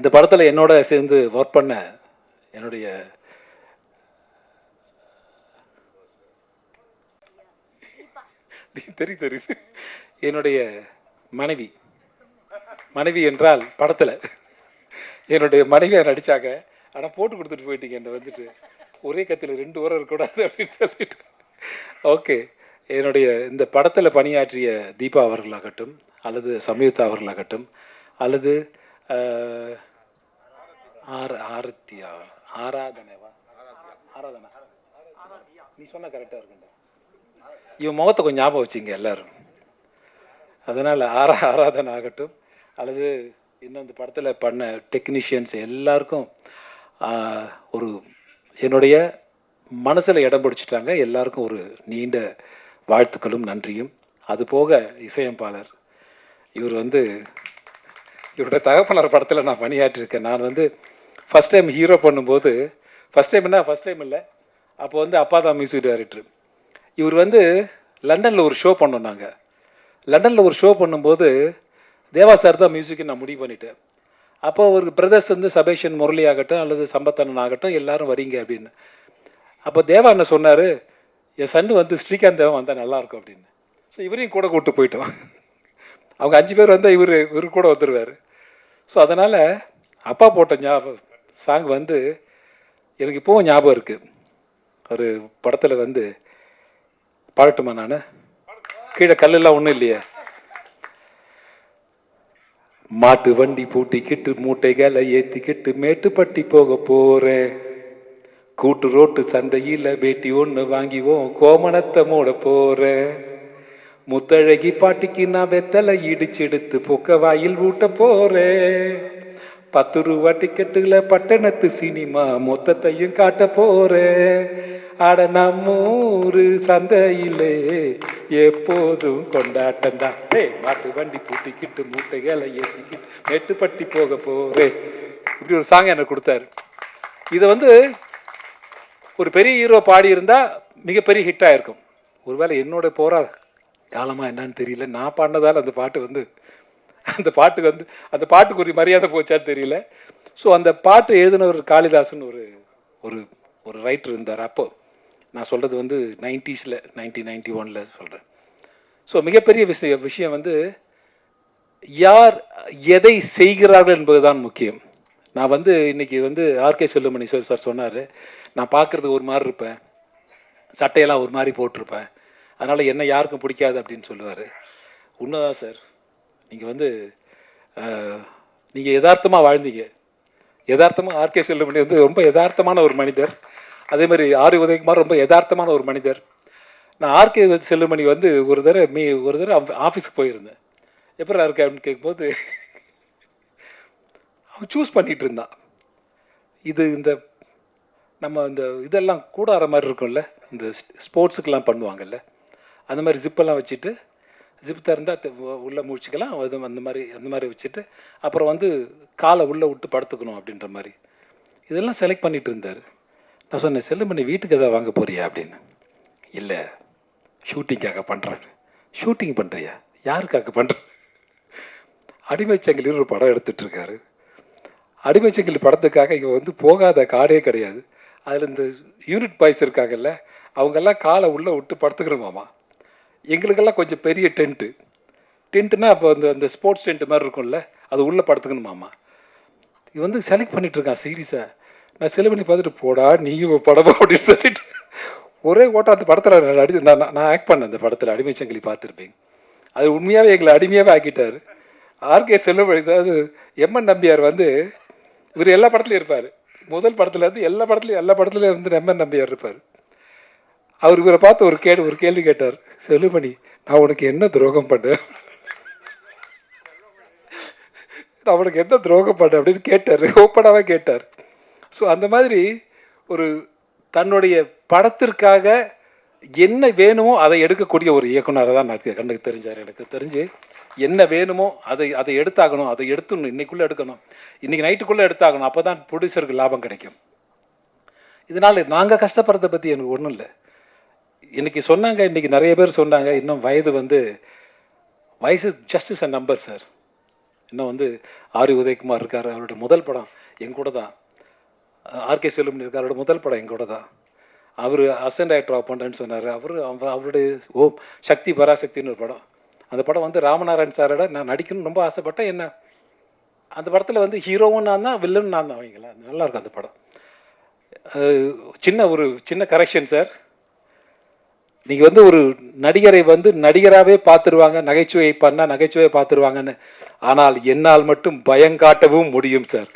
இந்த படத்தில் என்னோட சேர்ந்து ஒர்க் பண்ண என்னுடைய தெரியுது என்னுடைய மனைவி என்றால் படத்தில் என்னுடைய மனைவியை நடித்தாங்க. ஆனால் போட்டு கொடுத்துட்டு போயிட்டீங்க என்னை வந்துட்டு ஒரே கத்தியில் 2 உரம் இருக்கக்கூடாது அப்படின்னு சொல்லிட்டு. ஓகே, என்னுடைய இந்த படத்தில் பணியாற்றிய தீபா அவர்களாகட்டும், அல்லது சம்யுக்தா அவர்களாகட்டும், அல்லது ஆராதனா நீ சொன்ன கரெக்டாக இருக்குங்க. இவன் முகத்தை கொஞ்சம் ஞாபகம் வச்சிங்க எல்லாரும். அதனால் ஆராதனா ஆகட்டும், அல்லது இன்னும் இந்த படத்தில் பண்ண டெக்னீஷியன்ஸ் எல்லாருக்கும் ஒரு என்னுடைய மனசில் இடம் பிடிச்சிட்டாங்க. எல்லாருக்கும் ஒரு நீண்ட வாழ்த்துக்களும் நன்றியும். அதுபோக இசையமைப்பாளர் இவர் இவருடைய தகப்பனார் படத்தில் நான் பணியாற்றிருக்கேன். நான் ஃபஸ்ட் டைம் ஹீரோ பண்ணும்போது, ஃபஸ்ட் டைம் இல்லை, அப்போ அப்பா தான் மியூசிக் டைரக்டர். இவர் லண்டனில் ஒரு ஷோ பண்ணோம். நாங்கள் லண்டனில் ஒரு ஷோ பண்ணும்போது தேவா சார் தான் மியூசிக்கு நான் முடிவு பண்ணிட்டேன். அப்போ ஒரு பிரதர்ஸ் சபேஷன் முரளி ஆகட்டும், அல்லது சம்பத்தனன் ஆகட்டும், எல்லாரும் வரீங்க அப்படின்னு. அப்போ தேவா என்ன சொன்னார், என் சன்னு ஸ்ரீகாந்த் தேவன் வந்தால் நல்லாயிருக்கும் அப்படின்னு. ஸோ இவரையும் கூட கூப்பிட்டு போயிட்டோம். அவங்க 5 பேர் வந்தால் இவர் கூட வந்துடுவார். ஸோ அதனால் அப்பா போட்ட ஞாபகம் சாங் எனக்கு இப்போவும் ஞாபகம் இருக்குது. ஒரு படத்தில் பாடட்டுமா? நான் கீழே கல்லெல்லாம் ஒன்றும் இல்லையே. மாட்டு வண்டி பூட்டிக்கிட்டு மூட்டைகளை ஏற்றிக்கிட்டு மேட்டுப்பட்டி போக போகிறேன். கூட்டு ரோட்டு சந்தையில் பேட்டி ஒன்று வாங்கிவோம், கோமணத்தை மூட போகிறேன். முத்தழகி பாட்டிக்கு நான் வெத்தலை இடிச்செடுத்து பொக்க வாயில் ஊட்ட போகிறேன். 10 ரூபா டிக்கெட்டுல பட்டணத்து சினிமா மொத்தத்தையும் காட்ட போறேன். ஆட நம்மூரு சந்தையிலே எப்போதும் கொண்டாட்டம் தான். மாட்டு வண்டி பூட்டிக்கிட்டு மூட்டைகளை ஏற்றிக்கிட்டு மேட்டுப்பட்டி போக போறேன். இப்படி ஒரு சாங் எனக்கு கொடுத்தாரு. இதை ஒரு பெரிய ஹீரோ பாடி இருந்தா மிகப்பெரிய ஹிட் ஆயிருக்கும். ஒருவேளை என்னோட போரா காலமா என்னன்னு தெரியல, நான் பாடினதால அந்த பாட்டு அந்த பாட்டுக்கு ஒரு மரியாதை போச்சான்னு தெரியல. ஸோ அந்த பாட்டு எழுதினவர் காளிதாசன் ஒரு ஒரு ரைட்டர் இருந்தார். அப்போ நான் சொல்கிறது 90s 1991 சொல்கிறேன். ஸோ மிகப்பெரிய விஷயம் யார் எதை செய்கிறார்கள் என்பதுதான் முக்கியம். நான் இன்னைக்கு ஆர்கே செல்லுமணி சார் சொன்னார், நான் பார்க்குறதுக்கு ஒரு மாதிரி இருப்பேன், சட்டையெல்லாம் ஒரு மாதிரி போட்டிருப்பேன், அதனால் என்ன யாருக்கும் பிடிக்காது அப்படின்னு சொல்லுவார். உண்மைதான் சார். நீங்கள் நீங்கள் யதார்த்தமாக வாழ்ந்தீங்க. யதார்த்தமாக ஆர்கே செல்லுமணி ரொம்ப யதார்த்தமான ஒரு மனிதர். அதே மாதிரி ஆர் உதயகுமார் ரொம்ப யதார்த்தமான ஒரு மனிதர். நான் ஆர்கே செல்லுமணி ஒரு தடவை ஆஃபீஸுக்கு போயிருந்தேன். எப்படி இருக்கு அப்படின்னு கேட்கும்போது அவன் சூஸ் பண்ணிட்டு இருந்தான். இந்த நம்ம இதெல்லாம் கூடார மாதிரி இருக்கும்ல, இந்த ஸ்போர்ட்ஸுக்கெல்லாம் பண்ணுவாங்கல்ல, அந்த மாதிரி ஜிப்பெல்லாம் வச்சுட்டு, ஜிப் திறந்தால் உள்ளே முடிச்சுக்கலாம், அந்த மாதிரி வச்சுட்டு அப்புறம் காலை உள்ளே விட்டு படுத்துக்கணும் அப்படின்ற மாதிரி இதெல்லாம் செலக்ட் பண்ணிட்டு இருந்தார். நான் சொன்னேன், செல்லுமணி வீட்டுக்கு எதாவது வாங்க போறியா அப்படின்னு. இல்லை, ஷூட்டிங்காக பண்ணுறேன். ஷூட்டிங் பண்ணுறியா? யாருக்காக பண்ணுறேன்? அடிமைச்சங்கிலி ஒரு படம் எடுத்துகிட்ருக்காரு. அடிமைச்சங்கிலி படத்துக்காக இங்கே போகாத காடே கிடையாது. அதில் இந்த யூனிட் பாய்ஸ் இருக்காங்கல்ல, அவங்கெல்லாம் காலை உள்ளே விட்டு படுத்துக்கிறோமாமா. எங்களுக்கெல்லாம் கொஞ்சம் பெரிய டென்ட்டுனா அப்போ அந்த ஸ்போர்ட்ஸ் டென்ட் மாதிரி இருக்கும்ல, அது உள்ளே படுத்துக்கணுமாமா. இது செலக்ட் பண்ணிகிட்ருக்கான் சீரியஸாக. நான் செலக்ட் பண்ணி பார்த்துட்டு, போடா நீயும் படமா அப்படின்னு சொல்லிட்டு ஒரே ஓட்டம் அந்த படத்தில் நான் ஆக்ட் பண்ணேன். அந்த படத்தில் அடிமைச்சங்கிலி பார்த்துருப்பேங்க. அது உண்மையாகவே எங்களை அடிமையாகவே ஆக்கிட்டார். ஆர்கே செல்லுமணி. அதாவது எம்என் நம்பியார் இவர் எல்லா படத்துலையும் இருப்பார். முதல் படத்துலேருந்து எல்லா படத்துலையும் எம்என் நம்பியார் இருப்பார். அவர் இவரை பார்த்து ஒரு கேள்வி கேட்டார், செல்லுமணி நான் உனக்கு என்ன துரோகம் பண்ணேன், நான் உனக்கு என்ன துரோகம் பண்ணேன் அப்படின்னு கேட்டார். ஓப்பனாகவே கேட்டார். ஸோ அந்த மாதிரி ஒரு தன்னுடைய படத்திற்காக என்ன வேணுமோ அதை எடுக்கக்கூடிய ஒரு இயக்குனரை தான் நான் கண்ணுக்கு தெரிஞ்சார். எனக்கு தெரிஞ்சு என்ன வேணுமோ அதை எடுத்தாகணும், அதை எடுத்துடணும், இன்னைக்குள்ளே எடுக்கணும், இன்னைக்கு நைட்டுக்குள்ளே எடுத்தாகணும். அப்போ தான் ப்ரொடியூசருக்கு லாபம் கிடைக்கும். இதனால் நாங்கள் கஷ்டப்படுறதை பற்றி எனக்கு ஒன்றும் இல்லை. இன்னைக்கு சொன்னாங்க, இன்னைக்கு நிறைய பேர் சொன்னாங்க, இன்னும் வயது just is a number sir. இன்னும் வந்து ஆர் உதயகுமார் இருக்கார், அவருடைய முதல் படம் என் கூட தான். ஆர்கே செல்வம் இருக்கார், அவரோட முதல் படம் என் கூட தான். அவர் அசிஸ்டன்ட் டைரக்டர் பண்ணுறேன்னு சொன்னார். அவருடைய சக்தி பராசக்தின்னு ஒரு படம். அந்த படம் வந்து ராமநாராயண் சாரோட நான் நடிக்கணும்னு ரொம்ப ஆசைப்பட்டேன். என்ன அந்த படத்தில் வந்து ஹீரோவும் நான் தான், வில்லன் நான் தான். அவங்களா நல்லாயிருக்கும் அந்த படம். சின்ன கரெக்ஷன் சார். நீங்கள் வந்து ஒரு நடிகரை வந்து நடிகராகவே பார்த்துருவாங்க, நகைச்சுவை பண்ணால் நகைச்சுவையை பார்த்துருவாங்கன்னு. ஆனால் என்னால் மட்டும் பயங்காட்டவும் முடியும் சார்.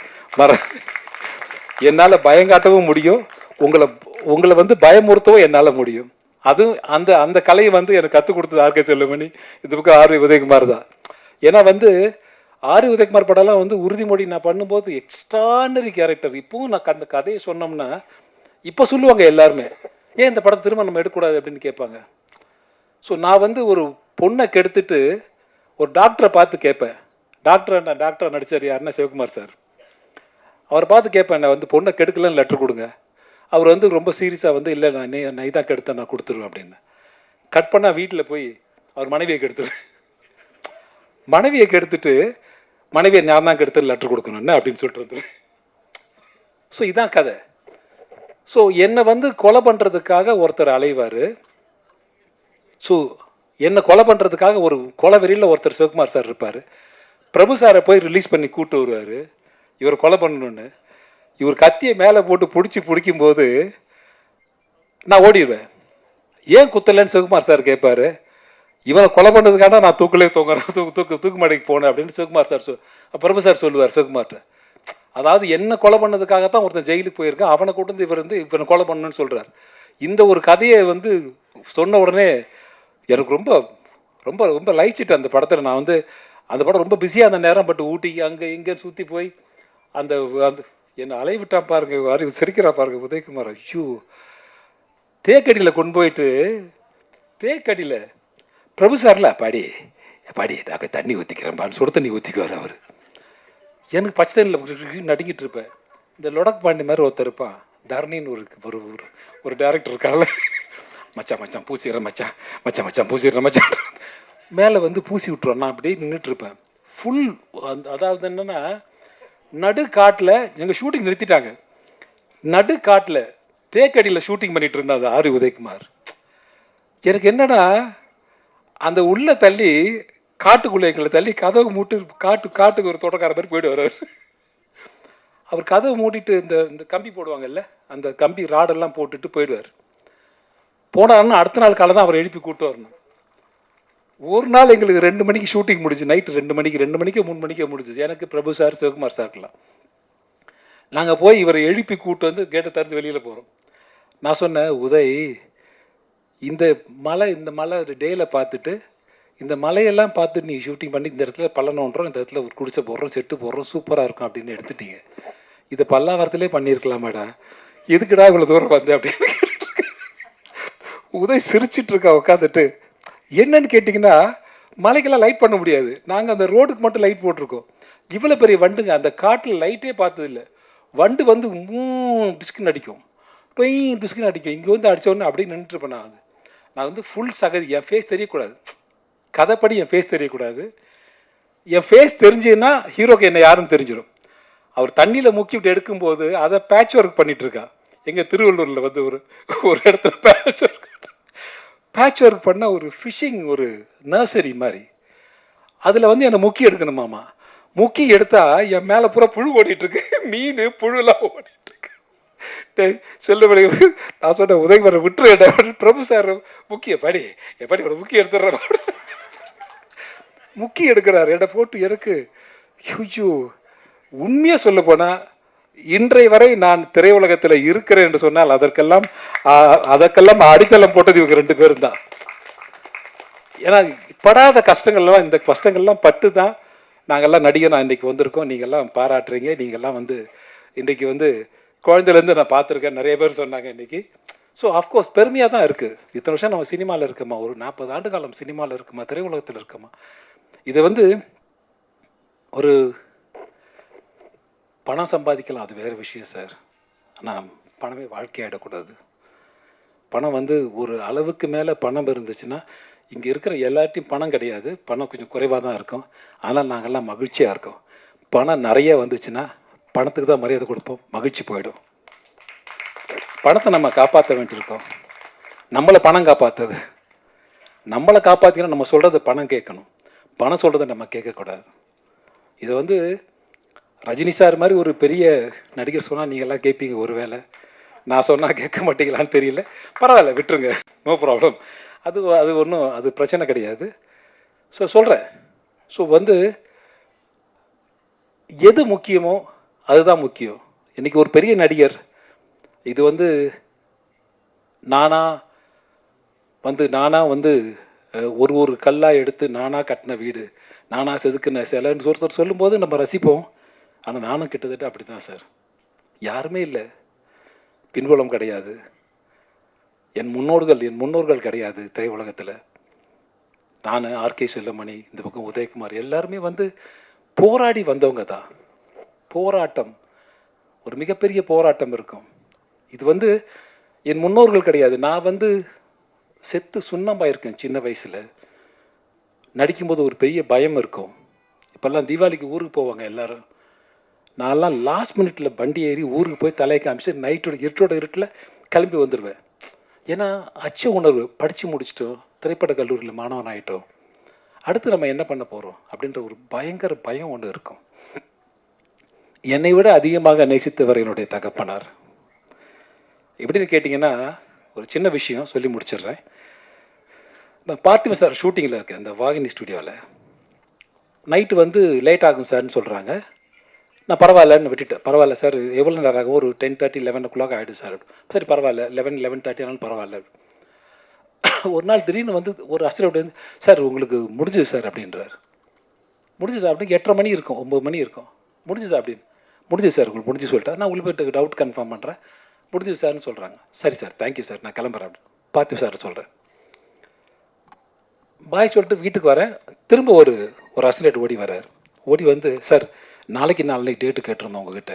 என்னால் பயங்காட்டவும் முடியும், உங்களை வந்து பயமுறுத்தவும் என்னால் முடியும். அதுவும் அந்த கலையை வந்து எனக்கு கற்றுக் கொடுத்தது ஆர்கே செல்வமணி, இது பக்கம் ஆர் உதயகுமார் தான். ஏன்னா வந்து ஆர் உதயகுமார் படம்லாம் வந்து உறுதிமொழி நான் பண்ணும்போது எக்ஸ்ட்ரானரி கேரக்டர். இப்பவும் நான் அந்த கதையை சொன்னோம்னா இப்போ சொல்லுவாங்க எல்லாருமே, ஏன் இந்த படத்தை திரும்ப நம்ம எடுக்கக்கூடாது அப்படின்னு கேட்பாங்க. ஸோ நான் வந்து ஒரு பொண்ணை கெடுத்துட்டு ஒரு டாக்டரை பார்த்து கேட்பேன். டாக்டரை நடித்தார் யாருன்னா சிவகுமார் சார். அவரை பார்த்து கேட்பேன், நான் வந்து பொண்ணை கெடுக்கலன்னு லெட்டர் கொடுங்க. அவர் வந்து ரொம்ப சீரியஸாக வந்து இல்லை நான் இதான் கெடுத்தேன், நான் கொடுத்துருவேன் அப்படின்னு. கட் பண்ணால் வீட்டில் போய் அவர் மனைவியை கெடுத்துருவேன். மனைவியை கெடுத்துட்டு மனைவியை நான் தான் கெடுத்து லெட்டர் கொடுக்கணும்னு அப்படின்னு சொல்லிட்டு வந்துடுவேன். ஸோ இதான் கதை. ஸோ என்னை வந்து கொலை பண்ணுறதுக்காக ஒருத்தர் அலைவார். ஸோ என்னை கொலை பண்ணுறதுக்காக ஒரு கொலை வெறியில் ஒருத்தர் சிவகுமார் சார் இருப்பார். பிரபு சாரை போய் ரிலீஸ் பண்ணி கூப்பிட்டு வருவார் இவர் கொலை பண்ணணுன்னு. இவர் கத்தியை மேலே போட்டு பிடிக்கும்போது நான் ஓடிடுவேன். ஏன் குத்தலைன்னு சிவகுமார் சார் கேட்பாரு. இவனை கொலை பண்ணதுக்காக நான் தூக்கு மாடிக்கு போனேன் அப்படின்னு சிவகுமார் சார் பிரபு சார் சொல்லுவார் சிவகுமார்கிட்ட. அதாவது என்ன கொலை பண்ணதுக்காகத்தான் ஒருத்தன் ஜெயிலுக்கு போயிருக்கான், அவனை கூட்டு வந்து இவனை கொலை பண்ணணும்னு சொல்கிறார். இந்த ஒரு கதையை வந்து சொன்ன உடனே எனக்கு ரொம்ப ரொம்ப ரொம்ப லைச்சிட்டு அந்த படத்தில். நான் வந்து அந்த படம் ரொம்ப பிஸியாக அந்த நேரம், பட் ஊட்டி அங்கே இங்கே சுற்றி போய் அந்த என்னை அலைவிட்டான் பாருங்க, சிரிக்கிறா பாருங்க உதயகுமார். ஐயோ, தேக்கடியில் கொண்டு போயிட்டு தேக்கடியில் பிரபு சார்ல பாடி நாங்கள் தண்ணி ஊற்றிக்கிறேன், சுடு தண்ணி ஊற்றிக்குவார் அவர். எனக்கு பச்சை தண்ணியில் நடுங்கிட்டு இருப்பேன். இந்த லொடக் பாண்டி மாதிரி ஒருத்தர் இருப்பான், தரணின்னு ஒரு டேரக்டர் இருக்கார்ல, மச்சான் பூசிடுறேன் மச்சான் பூசிடுறேன் மச்சான் மேலே வந்து பூசி விட்டுருவான். நான் அப்படியே நின்றுட்டு இருப்பேன் ஃபுல். அதாவது என்னன்னா, நடு காட்டில் எங்கள் ஷூட்டிங் நிறுத்திட்டாங்க. நடு காட்டில் தேக்கடியில் ஷூட்டிங் பண்ணிட்டு இருந்தாங்க ஆர் உதயகுமார். எனக்கு என்னன்னா, அந்த உள்ள தள்ளி காட்டுக்குள்ளே எங்களை தள்ளி கதவு மூட்டு காட்டுக்கு ஒரு தோட்டக்கார மாதிரி போயிடுவார் அவர். அவர் கதவை மூடிட்டு இந்த கம்பி போடுவாங்கல்ல, அந்த கம்பி ராடெல்லாம் போட்டுட்டு போயிடுவார். போனாருன்னா அடுத்த நாள் காலை தான் அவர் எழுப்பி கூப்பிட்டு வரணும். ஒரு நாள் எங்களுக்கு 2 மணிக்கு ஷூட்டிங் முடிச்சு, நைட்டு 2 மணிக்கு 3 மணிக்கு முடிஞ்சுது. எனக்கு பிரபு சார் சிவகுமார் சார்க்கலாம். நாங்கள் போய் இவரை எழுப்பி கூப்பிட்டு வந்து கேட்டை திறந்து வெளியில் போகிறோம். நான் சொன்னேன், உதய் இந்த மலை டேயில் பார்த்துட்டு இந்த மலையெல்லாம் பார்த்து நீ ஷூட்டிங் பண்ணி இந்த இடத்துல பள்ளம் ஒன்றோம், இந்த இடத்துல ஒரு குடிசை போடுறோம், செட்டு போடுறோம், சூப்பராக இருக்கும் அப்படின்னு எடுத்துட்டீங்க. இதை பல்லாவரத்திலே பண்ணியிருக்கலாமாடா, எதுக்குடா இவ்வளோ தூரம் வந்து அப்படின்னு உதய் சிரிச்சிட்டு இருக்கா உட்காந்துட்டு. என்னன்னு கேட்டிங்கன்னா, மலைக்கெல்லாம் லைட் பண்ண முடியாது, நாங்கள் அந்த ரோடுக்கு மட்டும் லைட் போட்டிருக்கோம். இவ்வளோ பெரிய வண்டுங்க, அந்த காட்டில் லைட்டே பார்த்ததில்லை. வண்டு வந்து டிஸ்குன்னு அடிக்கும், டிஸ்குன்னு அடிக்கும். இங்கே வந்து அடித்தோடனே அப்படியே நின்றுருப்பேன். நான் வந்து ஃபுல் சகதி, என் ஃபேஸ் தெரியக்கூடாது, கதைப்படி என் ஃபேஸ் தெரியக்கூடாது. என் ஃபேஸ் தெரிஞ்சுன்னா ஹீரோக்கு என்ன யாருன்னு தெரிஞ்சிடும். அவர் தண்ணியில் முக்கி விட்டு எடுக்கும்போது அதை பேட்ச் ஒர்க் பண்ணிட்டு இருக்கா. எங்கள் திருவள்ளூரில் வந்து ஒரு இடத்துல பேட்ச் ஒர்க் பண்ண ஒரு ஃபிஷிங் ஒரு நர்சரி மாதிரி, அதில் வந்து என்னை முக்கி எடுக்கணுமாமா. முக்கி எடுத்தா என் மேலே பூரா புழு ஓடிட்டு இருக்கு, மீன் புழுலாம் ஓடிட்டு இருக்கு. செல்லுபடி நான் சொன்னேன், உதயகுமார் விட்டுரு, பிரபு சார் முக்கிய எப்படி ஒரு முக்கிய எடுத்துடுறேன். முக்கி எடுக்கிறார் எடை போட்டு. எனக்கு ஐயோ, உண்மையாக சொல்ல போனால் இன்றைய வரை நான் திரையுலகத்தில் இருக்கிறேன் என்று சொன்னால் அதற்கெல்லாம் அடித்தளம் போட்டது இவங்க 2 பேரும் தான். ஏன்னா படாத கஷ்டங்கள்லாம், இந்த கஷ்டங்கள்லாம் பட்டு தான் நாங்கள்லாம் நடிகர் நான் இன்றைக்கி வந்திருக்கோம். நீங்கள்லாம் பாராட்டுறீங்க. நீங்கள்லாம் வந்து இன்றைக்கி வந்து குழந்தையிலேருந்து நான் பார்த்துருக்கேன், நிறைய பேர் சொன்னாங்க இன்றைக்கி. ஸோ ஆஃப்கோர்ஸ் பெருமையாக தான் இருக்குது. இத்தனை வருஷம் நம்ம சினிமாவில் இருக்கோமா, ஒரு 40 ஆண்டு காலம் சினிமாவில் இருக்குமா, திரையுலகத்தில் இருக்கோமா. இதை வந்து ஒரு பணம் சம்பாதிக்கலாம், அது வேறு விஷயம் சார். ஆனால் பணமே வாழ்க்கையாகிடக்கூடாது. பணம் வந்து ஒரு அளவுக்கு மேலே பணம் இருந்துச்சுன்னா இங்கே இருக்கிற எல்லார்ட்டையும் பணம் கிடையாது, பணம் கொஞ்சம் குறைவாக தான் இருக்கும். ஆனால் நாங்கள்லாம் மகிழ்ச்சியாக இருக்கோம். பணம் நிறைய வந்துச்சுன்னா பணத்துக்கு தான் மரியாதை கொடுப்போம், மகிழ்ச்சி போயிடும். பணத்தை நம்ம காப்பாற்ற வேண்டியிருக்கோம். நம்மளை பணம் காப்பாற்றுது. நம்மளை காப்பாற்றினா நம்ம சொல்கிறத பணம் கேட்கணும், பணம் சொல்கிறத நம்ம கேட்கக்கூடாது. இதை வந்து ரஜினி சார் மாதிரி ஒரு பெரிய நடிகர் சொன்னால் நீங்கள்லாம் கேட்பீங்க, ஒரு வேளை நான் சொன்னால் கேட்க மாட்டீங்களான்னு தெரியல. பரவாயில்ல, விட்டுருங்க, நோ ப்ராப்ளம். அது ஒன்றும் அது பிரச்சனை கிடையாது. ஸோ சொல்கிறேன். ஸோ வந்து எது முக்கியமோ அதுதான் முக்கியம். இன்றைக்கி ஒரு பெரிய நடிகர் இது வந்து நானா வந்து ஒரு கல்லாக எடுத்து நானாக கட்டின வீடு, நானாக செதுக்குன சிலைன்னு ஒருத்தர் சொல்லும்போது நம்ம ரசிப்போம். ஆனால் நானும் கிட்டத்தட்ட அப்படி தான் சார். யாருமே இல்லை, பின்புலம் கிடையாது, என் முன்னோர்கள் கிடையாது திரையுலகத்தில். நான், ஆர்கே செல்லமணி, இந்த பக்கம் உதயகுமார், எல்லாருமே வந்து போராடி வந்தவங்க தான். போராட்டம், ஒரு மிகப்பெரிய போராட்டம் இருக்கும். இது வந்து என் முன்னோர்கள் கிடையாது. நான் வந்து செத்து சுண்ணமாயிருக்கேன் சின்ன வயசில். நடிக்கும்போது ஒரு பெரிய பயம் இருக்கும். இப்போல்லாம் தீபாவளிக்கு ஊருக்கு போவாங்க எல்லாரும். நான்லாம் லாஸ்ட் மினிட்ல வண்டி ஏறி ஊருக்கு போய் தலையை காமிச்சு இருட்டோட இருட்டில் கிளம்பி வந்துடுவேன். ஏன்னா அச்ச உணர்வு, படித்து முடிச்சிட்டோம், திரைப்பட கல்லூரியில் மாணவன் ஆகிட்டோம், அடுத்து நம்ம என்ன பண்ண போகிறோம் அப்படின்ற ஒரு பயங்கர பயம் ஒன்று இருக்கும். என்னை விட அதிகமாக நேசித்தவர் என்னுடைய தகப்பனார். எப்படின்னு கேட்டிங்கன்னா, ஒரு சின்ன விஷயம் சொல்லி முடிச்சிடுறேன். நான் பார்த்திபன் சார் ஷூட்டிங்கில் இருக்கேன், இந்த வாகினி ஸ்டுடியோவில். நைட்டு வந்து லேட் ஆகும் சார்னு சொல்கிறாங்க. நான் பரவாயில்லன்னு விட்டுட்டேன். பரவாயில்ல சார், எவ்வளோ நேரம் ஆகும், ஒரு 10:30 11 ஆகிடும் சார். சரி பரவாயில்ல, 11:30 ஆனாலும் பரவாயில்ல. ஒரு நாள் திடீர்னு வந்து ஒரு அசிஸ்டன்ட் வந்து, சார் உங்களுக்கு முடிஞ்சுது சார் அப்படின்றார். முடிஞ்சுது அப்படின்னு 8:30 மணி இருக்கும், 9 மணி இருக்கும். முடிஞ்சுது அப்படின்னு, முடிஞ்சுது சார் உங்களுக்கு முடிஞ்சு சொல்லிட்டேன். நான் உங்களுக்கு டவுட் கன்ஃபார்ம் பண்ணுறேன், முடிஞ்சுது சார்னு சொல்கிறாங்க. சரி சார், தேங்க்யூ சார், நான் கிளம்புறேன் அப்படின்னு பார்த்து சார் சொல்கிறேன். பாய் சொல்லிட்டு வீட்டுக்கு வரேன். திரும்ப ஒரு அசிஸ்டன்ட் ஓடி வர்றார். ஓடி வந்து, சார் நாளைக்கு டேட்டு கேட்டிருந்தோம் உங்ககிட்ட,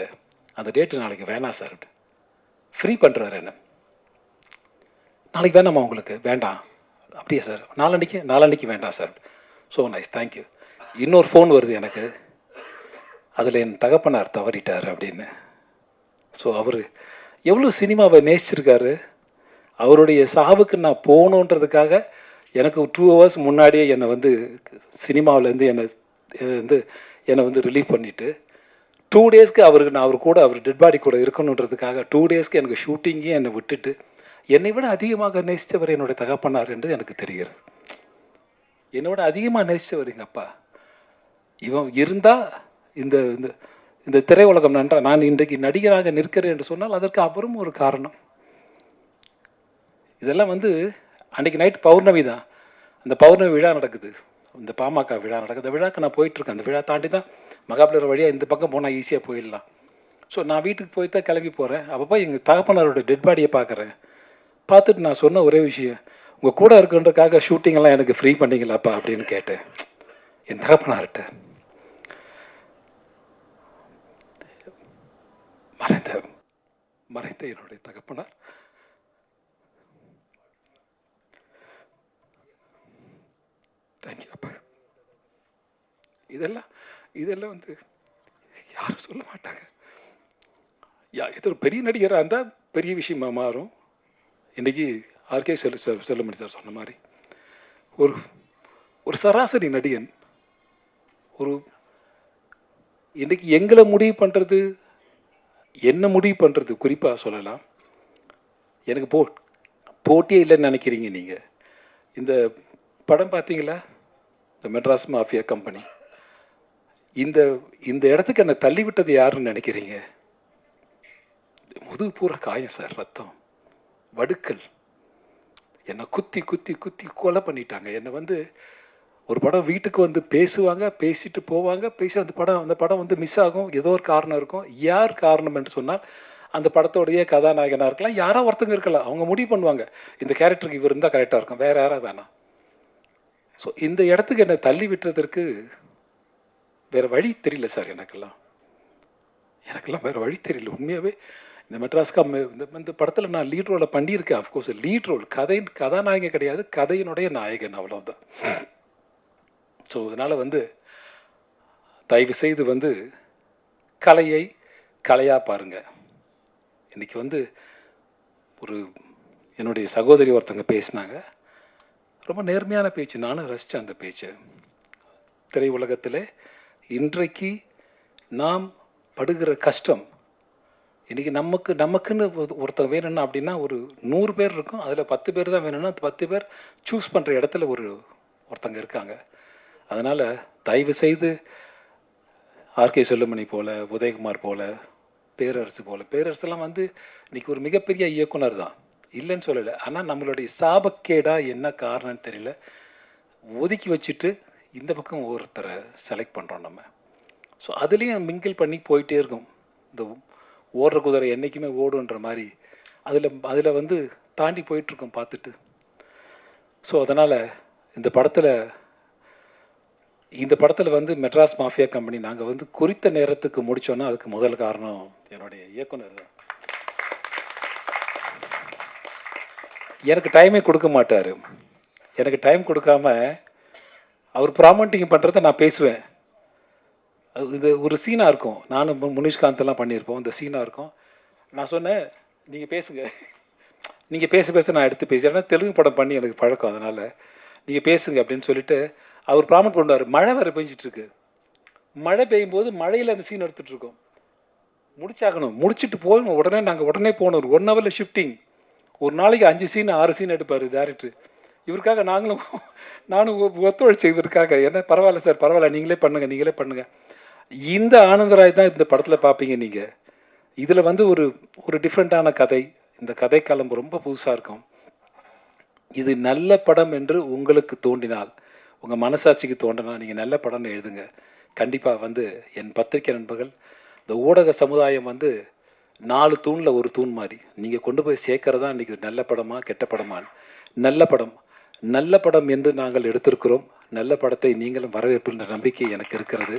அந்த டேட்டு நாளைக்கு வேணாம் சார். ஃப்ரீ பண்ணுறாரு என்ன. நாளைக்கு வேணாமா உங்களுக்கு? வேண்டாம். அப்படியே சார், நாளான்னைக்கு வேண்டாம் சார். So nice, thank you. இன்னொரு ஃபோன் வருது எனக்கு, அதில் என் தகப்பனார் தவறிட்டார் அப்படின்னு. ஸோ அவர் எவ்வளோ சினிமாவை நேசிச்சிருக்காரு. அவருடைய சாவுக்கு நான் போகணுன்றதுக்காக எனக்கு 2 hours முன்னாடியே என்னை வந்து சினிமாவிலேருந்து என்னை வந்து ரிலீவ் பண்ணிவிட்டு 2 daysக்கு அவர் டெட் பாடி கூட இருக்கணுன்றதுக்காக 2 daysக்கு எனக்கு ஷூட்டிங்கே என்னை விட்டுட்டு என்னை விட அதிகமாக நேசித்தவர் என்னுடைய தகப்பனார் என்று எனக்கு தெரிகிறது. என்னை விட அதிகமாக நேசித்தவர் எங்கள் அப்பா. இவன் இருந்தால் இந்த இந்த திரையுலகம் நன்றா. நான் இன்றைக்கு நடிகராக நிற்கிறேன் என்று சொன்னால் அதற்கு அப்புறம் ஒரு காரணம். இதெல்லாம் வந்து அன்றைக்கி நைட் பௌர்ணமி தான். அந்த பௌர்ணமி விழா நடக்குது, இந்த பாமக விழா நடக்குது. அந்த விழாக்கு நான் போயிட்டுருக்கேன். அந்த விழா தாண்டி தான் மகாபலிபுரம் வழியாக இந்த பக்கம் போனால் ஈஸியாக போயிடலாம். ஸோ நான் வீட்டுக்கு போய் தான் கிளம்பி போகிறேன். அப்போ எங்கள் தகப்பனாரோட டெட் பாடியை பார்க்குறேன். பார்த்துட்டு நான் சொன்ன ஒரே விஷயம், உங்கள் கூட இருக்குன்றதுக்காக ஷூட்டிங்கெல்லாம் எனக்கு ஃப்ரீ பண்ணிங்களாப்பா அப்படின்னு கேட்டேன் என் தகப்பனார்கிட்ட. மறைந்த என்னுடைய தகப்பனார் தேங்க்யூ அப்பா. இதெல்லாம் வந்து யாரும் சொல்ல மாட்டாங்க. இது ஒரு பெரிய நடிகராக இருந்தால் பெரிய விஷயமா மாறும். இன்றைக்கி ஆர்கே செல்லமணி சார் சொன்ன மாதிரி ஒரு சராசரி நடிகன் இன்றைக்கி எங்களை முடிவு பண்ணுறது, என்ன முடிவு பண்ணுறது குறிப்பாக சொல்லலாம். எனக்கு போட்டியே இல்லைன்னு நினைக்கிறீங்க நீங்கள். இந்த படம் பார்த்தீங்களா, இந்த மெட்ராஸ் மாஃபியா கம்பெனி, இந்த இடத்துக்கு என்னை தள்ளிவிட்டது யாருன்னு நினைக்கிறீங்க? முதுகு பூரா காயம் சார், ரத்தம், வடுக்கல், என்னை குத்தி குத்தி குத்தி கொலை பண்ணிட்டாங்க. என்னை வந்து ஒரு படம் வீட்டுக்கு வந்து பேசுவாங்க, பேசிட்டு போவாங்க, அந்த படம் வந்து மிஸ் ஆகும். ஏதோ ஒரு காரணம் இருக்கும். யார் காரணம் என்று சொன்னால் அந்த படத்தோடைய கதாநாயகனாக இருக்கலாம், யாரோ ஒருத்தங்க இருக்கலாம். அவங்க முடிவு பண்ணுவாங்க, இந்த கேரக்டருக்கு இவர் இருந்தால் கரெக்டாக இருக்கும், வேற யாராவது வேணாம். ஸோ இந்த இடத்துக்கு என்னை தள்ளி விட்டுறதற்கு வேறு வழி தெரியல சார். எனக்கெல்லாம் வேறு வழி தெரியல. உண்மையாகவே இந்த மெட்ராஸ்கா இந்த படத்தில் நான் லீட் ரோலை பண்ணியிருக்கேன். அஃப்கோர்ஸ் லீட் ரோல், கதாநாயகன் கிடையாது, கதையினுடைய நாயகன், அவ்வளோதான். ஸோ அதனால் வந்து தயவு செய்து வந்து கலையை கலையாக பாருங்கள். இன்றைக்கி வந்து ஒரு என்னுடைய சகோதரி ஒருத்தங்க பேசினாங்க, ரொம்ப நேர்மையான பேச்சு, நானும் ரசித்தேன் அந்த பேச்சு. திரையுலகத்தில் இன்றைக்கு நாம் படுகிற கஷ்டம், இன்றைக்கி நமக்குன்னு ஒருத்தர் வேணும்னா அப்படின்னா ஒரு 100 பேர் இருக்கும், அதில் 10 பேர் தான் வேணும்னா 10 பேர் சூஸ் பண்ணுற இடத்துல ஒருத்தங்க இருக்காங்க. அதனால் தயவு செய்து ஆர்கே செல்லுமணி போல், உதயகுமார் போல், பேரரசு போல், பேரரசுலாம் வந்து இன்றைக்கி ஒரு மிகப்பெரிய இயக்குனர் தான், இல்லைன்னு சொல்லலை. ஆனால் நம்மளுடைய சாபக்கேடாக என்ன காரணம்னு தெரியல, ஒதுக்கி வச்சுட்டு இந்த பக்கம் ஒருத்தரை செலக்ட் பண்ணுறோம் நம்ம. ஸோ அதுலேயும் மிங்கிள் பண்ணி போயிட்டே இருக்கும். இந்த ஓடுற குதிரை என்றைக்குமே ஓடுன்ற மாதிரி அதில் வந்து தாண்டி போயிட்டுருக்கோம் பார்த்துட்டு. ஸோ அதனால் இந்த படத்தில் வந்து மெட்ராஸ் மாஃபியா கம்பெனி நாங்கள் வந்து குறித்த நேரத்துக்கு முடித்தோன்னா அதுக்கு முதல் காரணம் என்னுடைய இயக்குனர் தான். எனக்கு டைமே கொடுக்க மாட்டார். எனக்கு டைம் கொடுக்காம அவர் ப்ராமோட்டிங் பண்ணுறத நான் பேசுவேன். இது ஒரு சீனாக இருக்கும், நானும் முனிஷ்காந்தெல்லாம் பண்ணியிருப்போம், இந்த சீனாக இருக்கும். நான் சொன்னேன், நீங்கள் பேசுங்க, நீங்கள் பேச நான் எடுத்து பேசுகிறேன், ஏன்னா தெலுங்கு படம் பண்ணி எனக்கு பழக்கம், அதனால் நீங்கள் பேசுங்க அப்படின்னு சொல்லிட்டு அவர் ப்ராமோட் பண்ணுவார். மழை வேறு பெஞ்சிட்ருக்கு, மழை பெய்யும் போது மழையில் அந்த சீன் எடுத்துகிட்ருக்கோம், முடிச்சாகணும், முடிச்சுட்டு போகணும், உடனே போகணும். ஒரு 1 ஹவரில் ஷிஃப்டிங், ஒரு நாளைக்கு 5 சீன் 6 சீன் எடுப்பார் டேரக்டர். இவருக்காக நானும் ஒத்துழைச்சி இவருக்காக, என்ன பரவாயில்ல சார், பரவாயில்ல, நீங்களே பண்ணுங்கள். இந்த ஆனந்தராய் தான் இந்த படத்தில் பார்ப்பீங்க நீங்கள். இதில் வந்து ஒரு டிஃப்ரெண்ட்டான கதை, இந்த கதைக்காலம் ரொம்ப புதுசாக இருக்கும். இது நல்ல படம் என்று உங்களுக்கு தோன்றினால், உங்கள் மனசாட்சிக்கு தோன்றினா நீங்கள் நல்ல படம்னு எழுதுங்க. கண்டிப்பாக வந்து என் பத்திரிகை நண்பர்கள், இந்த ஊடக சமுதாயம் வந்து 4 தூணில் ஒரு தூண் மாதிரி, நீங்கள் கொண்டு போய் சேர்க்கறதா இன்றைக்கி நல்ல படமா கெட்ட படமா. நல்ல படம் என்று நாங்கள் எடுத்திருக்கிறோம். நல்ல படத்தை நீங்களும் வரவேற்புன்ற நம்பிக்கை எனக்கு இருக்கிறது.